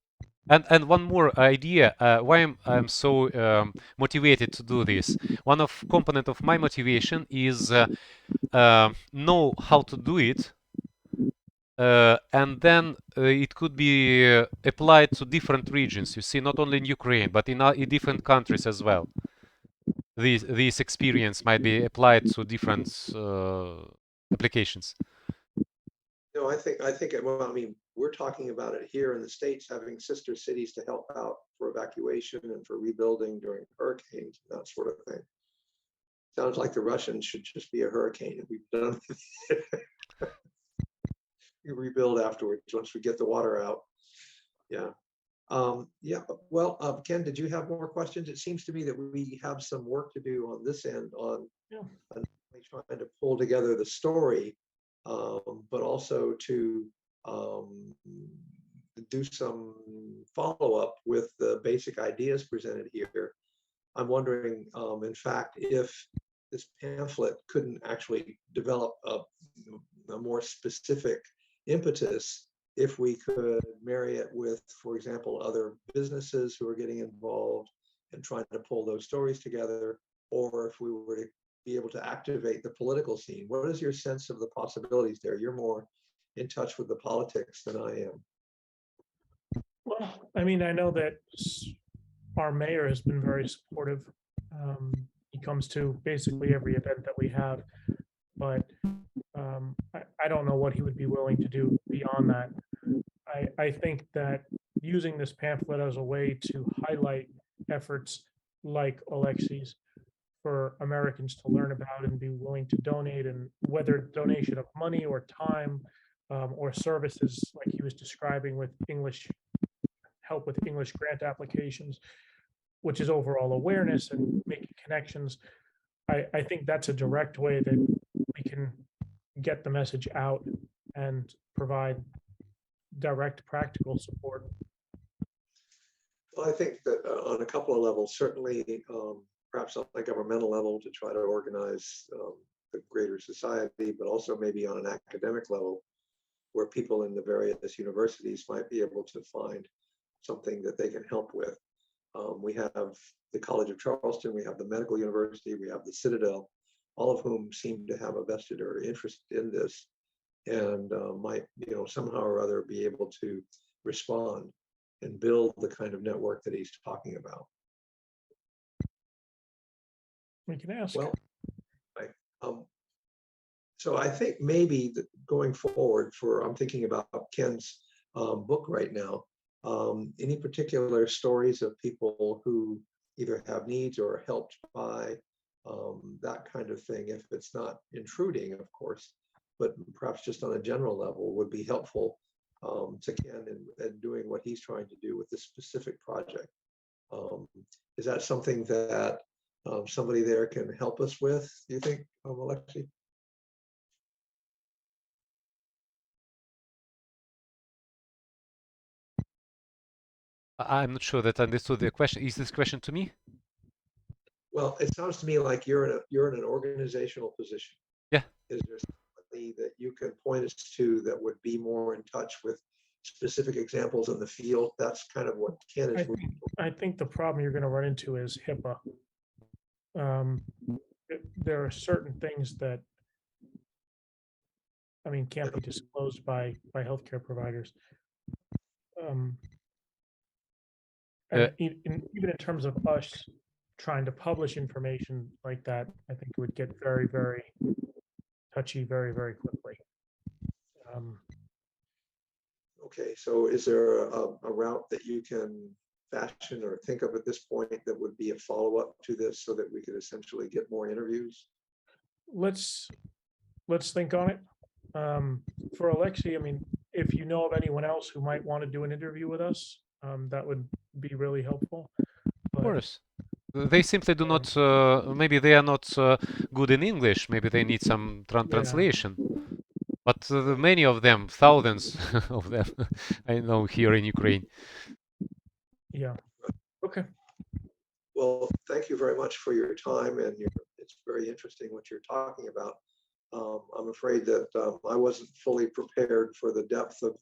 And one more idea, why I'm so motivated to do this. One of component of my motivation is know how to do it, and then it could be applied to different regions. You see, not only in Ukraine, but in different countries as well. This experience might be applied to different applications. No, well, I mean, we're talking about it here in the States, having sister cities to help out for evacuation and for rebuilding during hurricanes, and that sort of thing. Sounds like the Russians should just be a hurricane and we've done we rebuild afterwards once we get the water out. Yeah. Yeah. Well, Ken, did you have more questions? It seems to me that we have some work to do on this end on trying to pull together the story, but also to do some follow-up with the basic ideas presented here. I'm wondering, in fact, if this pamphlet couldn't actually develop a more specific impetus if we could marry it with, for example, other businesses who are getting involved and trying to pull those stories together, or if we were to be able to activate the political scene. What is your sense of the possibilities there? You're more in touch with the politics than I am. Well, I mean, I know that our mayor has been very supportive. He comes to basically every event that we have, but I don't know what he would be willing to do beyond that. I think that using this pamphlet as a way to highlight efforts like Oleksii's for Americans to learn about and be willing to donate, and whether donation of money or time or services, like he was describing with English help with English grant applications, which is overall awareness and making connections. I think that's a direct way that we can get the message out and provide direct practical support. Well, I think that on a couple of levels, certainly perhaps on a governmental level to try to organize the greater society, but also maybe on an academic level where people in the various universities might be able to find something that they can help with. We have the College of Charleston, we have the Medical University, we have the Citadel, all of whom seem to have a vested or interest in this and might, somehow or other be able to respond and build the kind of network that he's talking about. We can ask. Well, right. So I think maybe going forward I'm thinking about Ken's book right now. Any particular stories of people who either have needs or are helped by that kind of thing, if it's not intruding, of course, but perhaps just on a general level, would be helpful to Ken in doing what he's trying to do with this specific project. Is that something that somebody there can help us with, do you think, Oleksii? I'm not sure that I understood the question. Is this question to me? Well, it sounds to me like you're in an organizational position. Yeah. Is there somebody that you can point us to that would be more in touch with specific examples in the field? That's kind of what Ken is. I think the problem you're going to run into is HIPAA. There are certain things that, I mean, can't be disclosed by healthcare providers. And even in terms of us trying to publish information like that, I think it would get very, very touchy very, very quickly. Okay, so is there a route that you can fashion or think of at this point that would be a follow-up to this so that we could essentially get more interviews? Let's think on it. For Oleksii, I mean, if you know of anyone else who might want to do an interview with us, that would be really helpful. Of course. They simply do not, maybe they are not good in English. Maybe they need some translation. But many of them, thousands of them, I know here in Ukraine. Yeah. Okay. Well, thank you very much for your time, and it's very interesting what you're talking about. I'm afraid that I wasn't fully prepared for the depth of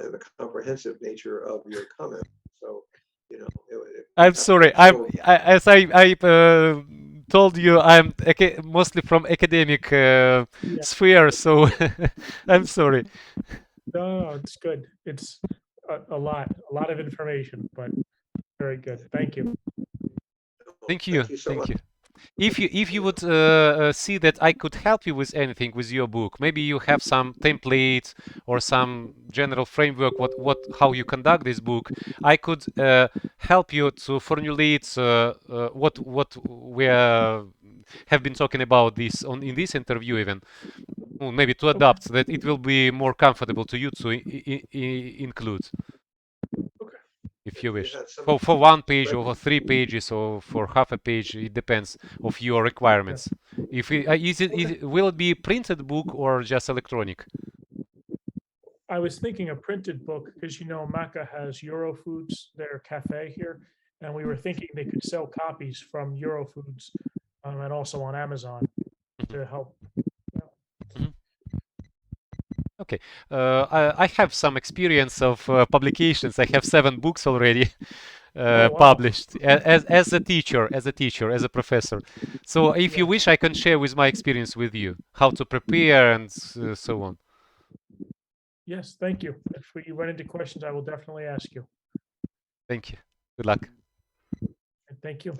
and the comprehensive nature of your comment. So, you know, I'm sorry. As I told you, I'm mostly from academic sphere, so I'm sorry. No, it's good. It's a lot of information, but very good. Thank you. Thank you. Thank you so much. If you would see that I could help you with anything with your book, maybe you have some templates or some general framework how you conduct this book, I could help you to formulate what we have been talking about this in this interview even. Maybe to adapt that it will be more comfortable to you to include. Okay. If you wish, for 1 page or for 3 pages or for half a page, it depends of your requirements. If will it be a printed book or just electronic? I was thinking a printed book because Maca has Eurofoods, their cafe here, and we were thinking they could sell copies from Eurofoods and also on Amazon to help. Okay, I have some experience of publications. I have 7 books already published as a teacher, as a professor. So if you wish, I can share with my experience with you how to prepare and so on. Yes, thank you. If we run into questions, I will definitely ask you. Thank you. Good luck. Thank you.